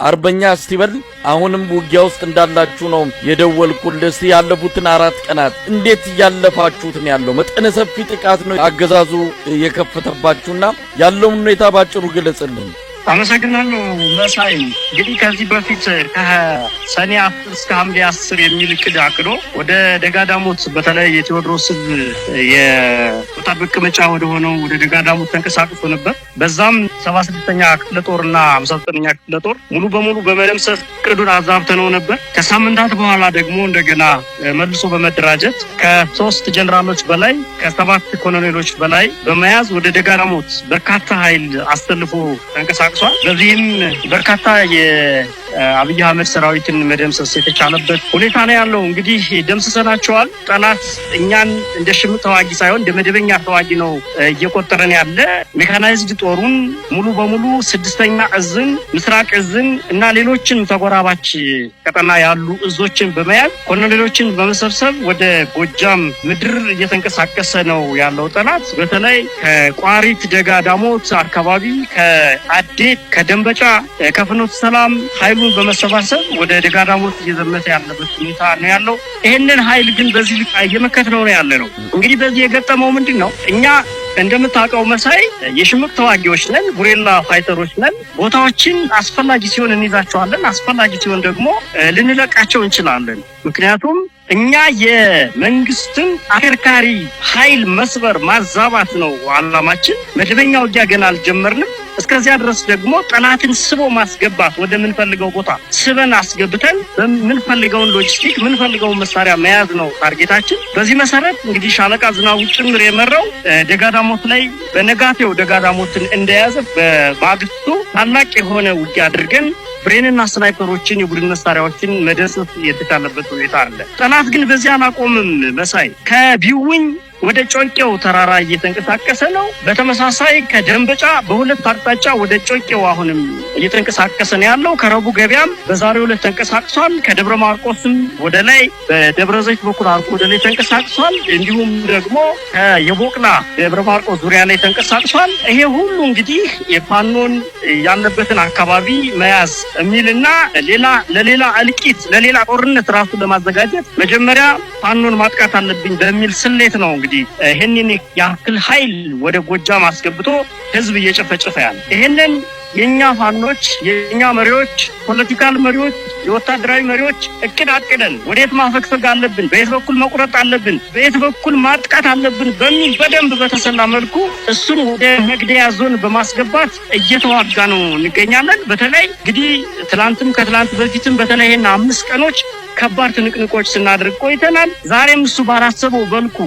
አርበኛ እስቲበል አሁንም ውጊያ ውስጥ እንዳላችሁ ነው የደወልኩልህ። ያለፉትን 4 ቀናት እንዴት ያለፋችሁት ነው ያለው? መጠነ ሰፊ ጥቃት ነው አገዛዙ የከፈተባችሁና ያለውን ሁኔታ ባጭሩ ግለጽልን። አመሰግናለሁ መሳይ። እንግዲህ ከዚህ በፊት ከሰኔ 10 እስከ ሐምሌ 10 የሚል እቅድ አቅዶ ወደ ደጋዳሞት በተለይ የቴዎድሮስን የወታደር መቀመጫ ወደ ሆነው ወደ ደጋዳሞት ተንቀሳቅሶ ነበር። በዛም 76ኛ ክፍለ ጦርና 59ኛ ክፍለ ጦር ሙሉ በሙሉ በመደምሰስ እቅዱን አዛብተነው ነበር። ከሳምንታት በኋላ ደግሞ እንደገና መልሶ በመደራጀት ከ3 ጀነራሎች በላይ ከ7 ኮሎኔሎች በላይ በመያዝ ወደ ደጋዳሞት በርካታ ኃይል አስተልፎ ተንቀሳቅሷል። በዚህም በርካታ የአብይ አህመድ ሰራዊትን መደምሰስ የተቻለበት ሁኔታ ነው ያለው። እንግዲህ ደምስሰናቸዋል። ጠላት እኛን እንደ ሽምቅ ተዋጊ ሳይሆን እንደ መደበኛ ተዋጊ ነው እየቆጠረን ያለ። ሜካናይዝድ ጦሩን ሙሉ በሙሉ 6ኛ እዝን፣ ምስራቅ እዝን እና ሌሎችን ተጎራባች ቀጠና ያሉ እዞችን በመያዝ ኮሎኔሎችን በመሰብሰብ ወደ ጎጃም ምድር እየተንቀሳቀሰ ነው ያለው ጠላት። በተለይ ከቋሪት ደጋዳሞት አካባቢ ከአዴት ከደንበጫ ከፍኖተ ሰላም ኃይሉን በመሰባሰብ ወደ ደጋዳሞት እየዘመተ ያለበት ሁኔታ ነው ያለው። ይሄንን ኃይል ግን በዚህ ልክ እየመከትነው ነው ያለ ነው። እንግዲህ በዚህ የገጠመው ምንድነው? እኛ እንደምታውቀው መሳይ የሽምቅ ተዋጊዎች ነን፣ ጉሬላ ፋይተሮች ነን። ቦታዎችን አስፈላጊ ሲሆን እንይዛቸዋለን፣ አስፈላጊ ሲሆን ደግሞ ልንለቃቸው እንችላለን። ምክንያቱም እኛ የመንግስትን አከርካሪ ኃይል መስበር ማዛባት ነው አላማችን። መደበኛ ውጊያ ገና አልጀመርንም። እስከዚያ ድረስ ደግሞ ጠላትን ስቦ ማስገባት ወደ ምንፈልገው ቦታ ስበን አስገብተን ምንፈልገውን ሎጂስቲክ ምንፈልገውን መሳሪያ መያዝ ነው ታርጌታችን። በዚህ መሰረት እንግዲህ ሻለቃ ዝናቡ ጭምር የመራው ደጋዳሞት ላይ በነጋቴው ደጋዳሞትን እንደያዘ በማግስቱ ታላቅ የሆነ ውጊያ አድርገን ብሬንና ስናይፐሮችን የቡድን መሳሪያዎችን መደምሰስ የተቻለበት ሁኔታ አለ። ጠላት ግን በዚያ አላቆምም መሳይ። ከቢውኝ ወደ ጮቄው ተራራ እየተንቀሳቀሰ ነው። በተመሳሳይ ከደንበጫ በሁለት አቅጣጫ ወደ ጮቄው አሁንም እየተንቀሳቀሰ ነው ያለው። ከረቡ ገበያም በዛሬው ዕለት ተንቀሳቅሷል። ከደብረ ማርቆስም ወደ ላይ በደብረ ዘይት በኩል አርቆ ወደ ላይ ተንቀሳቅሷል። እንዲሁም ደግሞ የቦቅላ ደብረ ማርቆስ ዙሪያ ላይ ተንቀሳቅሷል። ይሄ ሁሉ እንግዲህ የፋኖን ያለበትን አካባቢ መያዝ የሚልና ለሌላ እልቂት ለሌላ ጦርነት ራሱ ለማዘጋጀት መጀመሪያ ፋኖን ማጥቃት አለብኝ በሚል ስሌት ነው እንግዲህ ይሄንን ያክል ኃይል ወደ ጎጃም አስገብቶ ህዝብ እየጨፈጨፈ ያለ። ይሄንን የኛ ፋኖች የኛ መሪዎች ፖለቲካል መሪዎች የወታደራዊ መሪዎች እቅድ አቅደን ወዴት ማፈግፈግ አለብን፣ በየት በኩል መቁረጥ አለብን፣ በየት በኩል ማጥቃት አለብን በሚል በደንብ በተሰላ መልኩ እሱን ወደ መግደያ ዞን በማስገባት እየተዋጋ ነው እንገኛለን። በተለይ እንግዲህ ትላንትም ከትላንት በፊትም በተለይ 5 ቀኖች ከባድ ትንቅንቆች ስናደርግ ቆይተናል። ዛሬም እሱ ባላሰበው መልኩ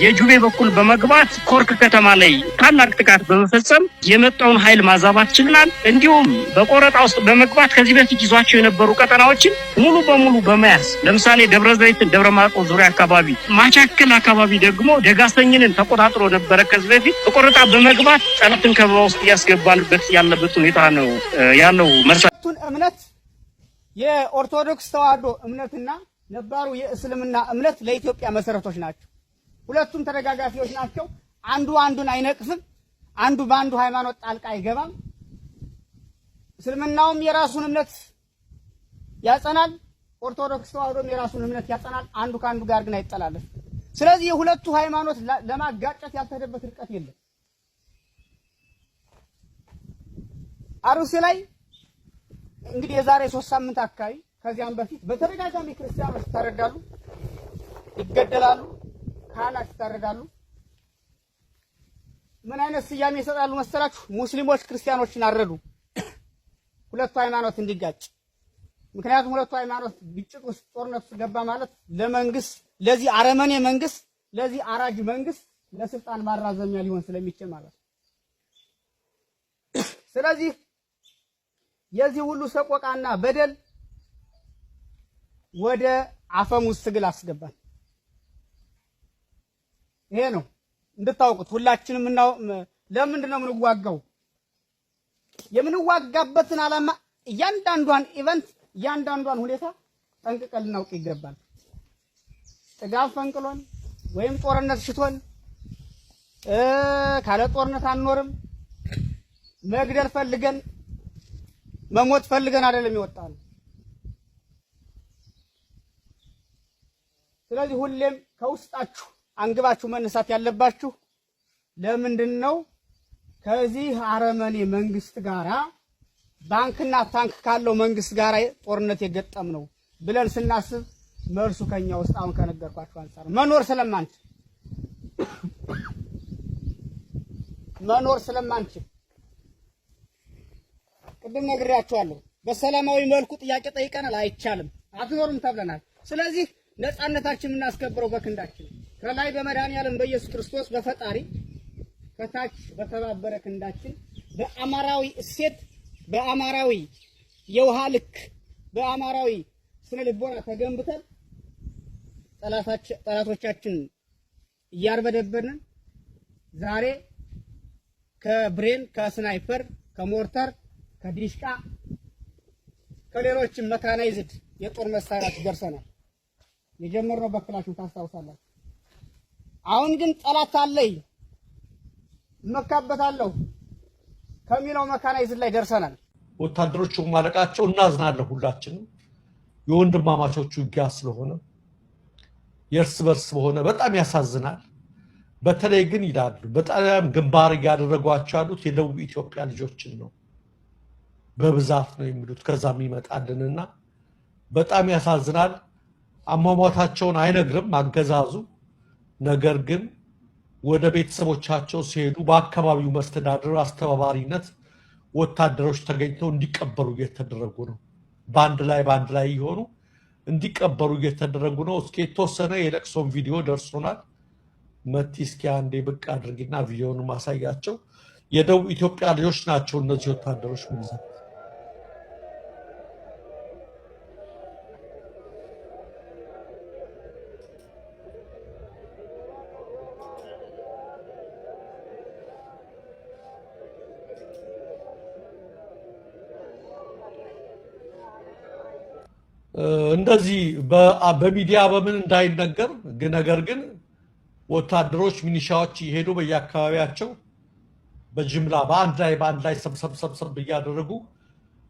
የጁቤ በኩል በመግባት ኮርክ ከተማ ላይ ታላቅ ጥቃት በመፈጸም የመጣውን ኃይል ማዛባት ችለናል። እንዲሁም በቆረጣ ውስጥ በመግባት ከዚህ በፊት ይዟቸው የነበሩ ቀጠናዎችን ሙሉ በሙሉ በመያዝ ለምሳሌ ደብረ ዘይትን፣ ደብረ ማርቆስ ዙሪያ አካባቢ፣ ማቻከል አካባቢ ደግሞ ደጋሰኝንን ተቆጣጥሮ ነበረ። ከዚህ በፊት በቆረጣ በመግባት ጠላትን ከበባ ውስጥ ያስገባልበት ያለበት ሁኔታ ነው ያለው። መርሳቱን እምነት የኦርቶዶክስ ተዋህዶ እምነትና ነባሩ የእስልምና እምነት ለኢትዮጵያ መሰረቶች ናቸው። ሁለቱም ተደጋጋፊዎች ናቸው። አንዱ አንዱን አይነቅፍም። አንዱ በአንዱ ሃይማኖት ጣልቃ አይገባም። እስልምናውም የራሱን እምነት ያጸናል፣ ኦርቶዶክስ ተዋህዶም የራሱን እምነት ያጸናል። አንዱ ከአንዱ ጋር ግን አይጠላለፍ። ስለዚህ የሁለቱ ሃይማኖት ለማጋጨት ያልተደረበት ርቀት የለም። አሩሲ ላይ እንግዲህ የዛሬ 3 ሳምንት አካባቢ ከዚያም በፊት በተደጋጋሚ ክርስቲያኖች ይታረዳሉ፣ ይገደላሉ፣ ካህናት ይታረዳሉ። ምን አይነት ስያሜ ይሰጣሉ መሰላችሁ? ሙስሊሞች ክርስቲያኖችን አረዱ፣ ሁለቱ ሃይማኖት እንዲጋጭ። ምክንያቱም ሁለቱ ሃይማኖት ግጭት ውስጥ ጦርነት ውስጥ ገባ ማለት ለመንግስት ለዚህ አረመኔ መንግስት ለዚህ አራጅ መንግስት ለስልጣን ማራዘሚያ ሊሆን ስለሚችል ማለት ነው። ስለዚህ የዚህ ሁሉ ሰቆቃና በደል ወደ አፈሙዝ ትግል አስገባን። ይሄ ነው እንድታውቁት ሁላችንም እናው። ለምንድን ነው የምንዋጋው? የምንዋጋበትን ዓላማ እያንዳንዷን ኢቨንት እያንዳንዷን ሁኔታ ጠንቅቀን ልናውቅ ይገባል። ጥጋብ ፈንቅሎን ወይም ጦርነት ሽቶን ካለ ጦርነት አንኖርም። መግደል ፈልገን መሞት ፈልገን አይደለም የወጣነው። ስለዚህ ሁሌም ከውስጣችሁ አንግባችሁ መነሳት ያለባችሁ ለምንድነው ከዚህ አረመኔ መንግስት ጋራ ባንክና ታንክ ካለው መንግስት ጋራ ጦርነት የገጠምነው ብለን ስናስብ መልሱ ከኛ ውስጥ አሁን ከነገርኳችሁ አንፃር መኖር ስለማንችል ቅድም ነግሬያችኋለሁ። በሰላማዊ መልኩ ጥያቄ ጠይቀናል፣ አይቻልም፣ አትኖሩም ተብለናል። ስለዚህ ነፃነታችን የምናስከብረው በክንዳችን ከላይ በመድኃኒዓለም በኢየሱስ ክርስቶስ በፈጣሪ ከታች በተባበረ ክንዳችን በአማራዊ እሴት በአማራዊ የውሃ ልክ በአማራዊ ስነ ልቦና ተገንብተን ጠላቶቻችን እያርበደበርን ዛሬ ከብሬን ከስናይፐር ከሞርተር ከዲሽቃ ከሌሎችም መካናይዝድ የጦር መሳሪያዎች ደርሰናል። የጀመርነው በክላሽን ታስታውሳላችሁ። አሁን ግን ጠላት አለኝ መካበታለሁ ከሚለው መካናይዝድ ላይ ደርሰናል። ወታደሮቹ ማለቃቸው እናዝናለን። ሁላችንም የወንድማማቾቹ ውጊያ ስለሆነ የእርስ በርስ በሆነ በጣም ያሳዝናል። በተለይ ግን ይላሉ በጣም ግንባር ያደረጓቸው ያሉት የደቡብ ኢትዮጵያ ልጆችን ነው በብዛት ነው የሚሉት ከዛም ይመጣልንና በጣም ያሳዝናል። አሟሟታቸውን አይነግርም አገዛዙ። ነገር ግን ወደ ቤተሰቦቻቸው ሲሄዱ በአካባቢው መስተዳድር አስተባባሪነት ወታደሮች ተገኝተው እንዲቀበሩ እየተደረጉ ነው። ባንድ ላይ ይሆኑ እንዲቀበሩ እየተደረጉ ነው። እስኪ የተወሰነ የለቅሶን ቪዲዮ ደርሶናል። መቲ እስኪ አንዴ ብቅ አድርጊና ቪዲዮውን ማሳያቸው። የደቡብ ኢትዮጵያ ልጆች ናቸው እነዚህ ወታደሮች ማለት እንደዚህ በሚዲያ በምን እንዳይነገር ነገር ግን ወታደሮች ሚኒሻዎች ይሄዱ በየአካባቢያቸው በጅምላ በአንድ ላይ ሰብሰብ እያደረጉ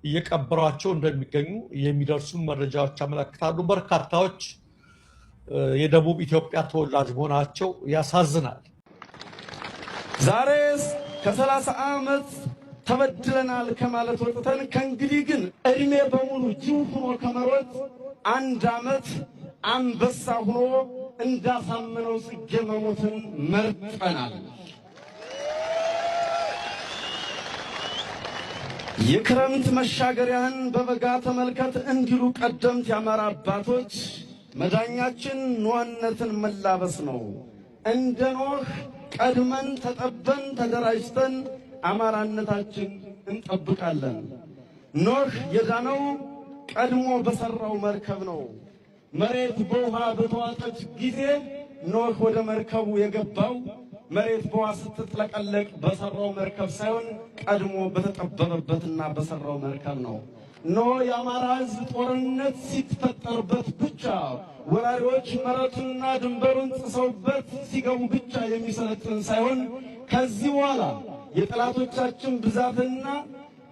እየቀበሯቸው እንደሚገኙ የሚደርሱ መረጃዎች ያመለክታሉ። በርካታዎች የደቡብ ኢትዮጵያ ተወላጅ መሆናቸው ያሳዝናል። ዛሬስ ከ30 ዓመት ተበድለናል ከማለት ወጥተን ከእንግዲህ ግን እድሜ በሙሉ ጅብ ሆኖ ከመሮጥ 1 ዓመት አንበሳ ሆኖ እንዳሳመነው ጽጌ መሞትን መርጠናል። የክረምት መሻገሪያን በበጋ ተመልከት እንዲሉ ቀደምት የአማራ አባቶች መዳኛችን ኖህነትን መላበስ ነው። እንደ ኖህ ቀድመን ተጠበን ተደራጅተን አማራነታችን እንጠብቃለን። ኖህ የዳነው ቀድሞ በሰራው መርከብ ነው። መሬት በውሃ በተዋጠች ጊዜ ኖህ ወደ መርከቡ የገባው መሬት በውሃ ስትጥለቀለቅ በሰራው መርከብ ሳይሆን ቀድሞ በተጠበበበትና በሰራው መርከብ ነው። ኖህ የአማራ ሕዝብ ጦርነት ሲፈጠርበት ብቻ ወራሪዎች መሬቱንና ድንበሩን ጥሰውበት ሲገቡ ብቻ የሚሰለጥን ሳይሆን ከዚህ በኋላ የጠላቶቻችን ብዛትና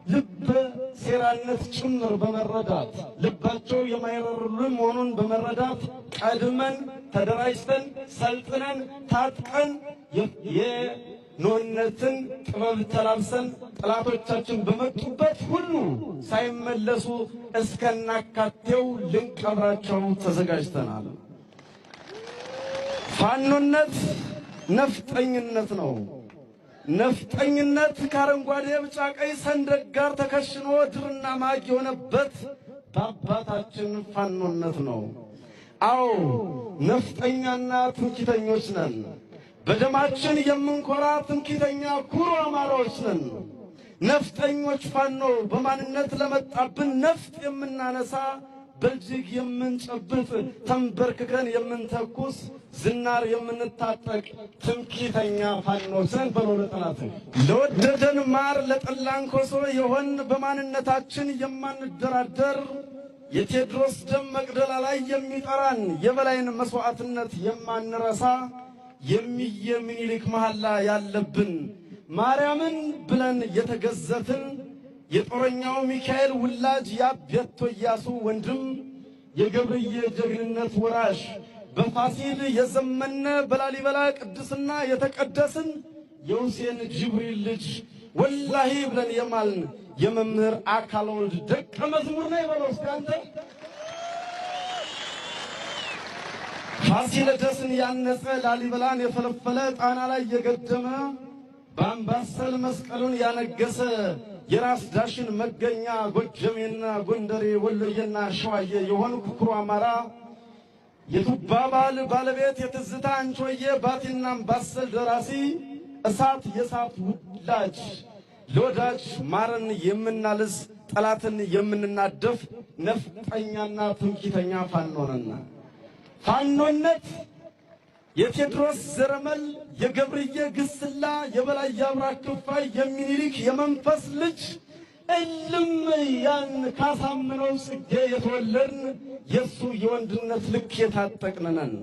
ልበ ሴራነት ጭምር በመረዳት ልባቸው የማይረሩልን መሆኑን በመረዳት ቀድመን ተደራጅተን ሰልጥነን ታጥቀን የኖህነትን ጥበብ ተላብሰን ጠላቶቻችን በመጡበት ሁሉ ሳይመለሱ እስከናካቴው ልንቀብራቸው ተዘጋጅተናል። ፋኖነት ነፍጠኝነት ነው። ነፍጠኝነት ከአረንጓዴ ቢጫ ቀይ ሰንደቅ ጋር ተከሽኖ ድርና ማግ የሆነበት በአባታችን ፋኖነት ነው። አዎ ነፍጠኛና ትምክህተኞች ነን። በደማችን የምንኮራ ትምክህተኛ ኩሩ አማራዎች ነን። ነፍጠኞች ፋኖ በማንነት ለመጣብን ነፍጥ የምናነሳ በእጅግ የምንጨብጥ ተንበርክከን የምንተኩስ ዝናር የምንታጠቅ ትምክህተኛ ፋኖች ነን። በሎለ ጠላት ለወደደን ማር ለጠላን ኮሶ የሆን በማንነታችን የማንደራደር የቴዎድሮስ ደም መቅደላ ላይ የሚጠራን የበላይን መስዋዕትነት የማንረሳ የሚየ ምኒልክ መሐላ ያለብን ማርያምን ብለን የተገዘትን የጦረኛው ሚካኤል ውላጅ ያቤቶ ኢያሱ ወንድም የገብርዬ ጀግንነት ወራሽ በፋሲል የዘመነ በላሊበላ ቅድስና የተቀደስን የሁሴን ጅብሪል ልጅ ወላሂ ብለን የማልን የመምህር አካለ ወልድ ደቀ መዝሙር ነው ይበለው እስኪ አንተ። ፋሲለደስን ያነጸ ላሊበላን የፈለፈለ ጣና ላይ የገደመ በአምባሰል መስቀሉን ያነገሰ የራስ ዳሽን መገኛ ጎጀሜና ጎንደሬ ወሎዬና ሸዋዬ የሆንኩ ኩሩ አማራ የቱባ ባል ባለቤት የትዝታ አንቾዬ ባቲና አምባሰል ደራሲ እሳት የእሳት ውላጅ ለወዳጅ ማረን የምናልስ ጠላትን የምንናደፍ ነፍጠኛና ትምክህተኛ ፋኖ ነን። ፋኖነት የቴዎድሮስ ዘረመል የገብርዬ ግስላ የበላይ አብራክ ክፋይ የሚኒሊክ የመንፈስ ልጅ እልም ያን ካሳምነው ጽጌ የተወለድን የሱ የወንድነት ልክ የታጠቅን ነን።